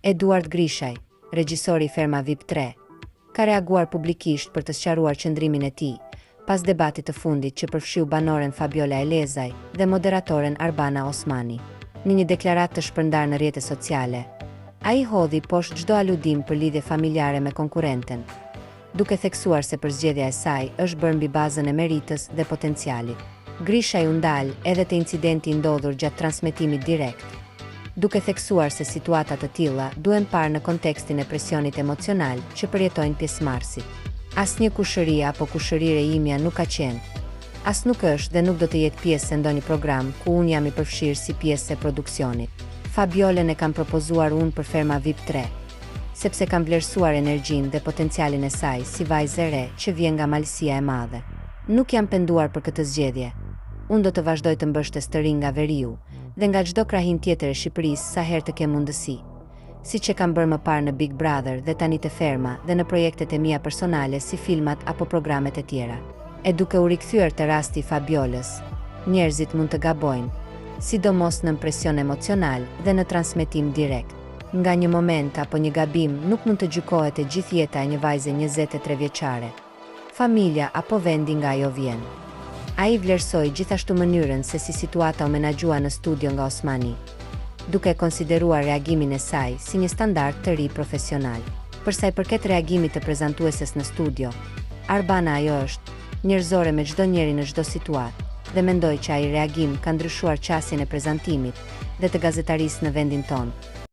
Eduard Grishaj, regjisori Ferma VIP 3, ka reaguar publikisht për të sqaruar qëndrimin e tij pas debatit të fundit që përfshiu banoren Fabiola Elezaj dhe moderatoren Arbana Osmani. Në një deklaratë të shpërndarë në rrjetet sociale, ai hodhi poshtë çdo aludim për lidhje familjare me konkurrenten, duke theksuar se përzgjedhja e saj është bërë mbi bazën e meritës dhe potencialit. Grishaj u ndal edhe te incidenti i ndodhur gjatë transmetimit direkt, duke theksuar se situata të tilla duhen parë në kontekstin e presionit emocional që përjetojnë pjesëmarrësit. Asnjë kushëri apo kushërire imja nuk ka qenë, as nuk është dhe nuk do të jetë pjesë e ndonjë program ku unë jam i përfshirë si pjesë e produksionit. Fabiolen e kam propozuar unë për Ferma VIP 3, sepse kam vlerësuar energjinë dhe potencialin e saj si vajzë e re që vjen nga malësia e madhe. Nuk jam penduar për këtë zgjedhje. Unë do të vazhdoj të mbështes të rinj nga veriu dhe nga çdo krahin tjetër e Shqipërisë sa herë të kem mundësi, siç e kam bërë më parë në Big Brother dhe tani te Ferma dhe në projektet e mia personale si filmat apo programet e tjera. E duke u rikthyer te rasti i Fabiolës, njerëzit mund të gabojnë, sidomos në presion emocional dhe në transmetim direkt. Nga një moment apo një gabim nuk mund të gjykohet e gjithë jeta e një vajze 23 vjeçare. Familja apo vendi nga ajo vjen. Ai vlerësoi gjithashtu mënyrën se si situata u menaxhua në studio nga Osmani, duke konsideruar reagimin e saj si një standard të ri profesional. Për sa i përket reagimit të prezantueses në studio, Arbana ajo është njerëzore me çdo njeri në çdo situatë dhe mendoj që ai reagim ka ndryshuar qasjen e prezantimit dhe të gazetarisë në vendin tonë.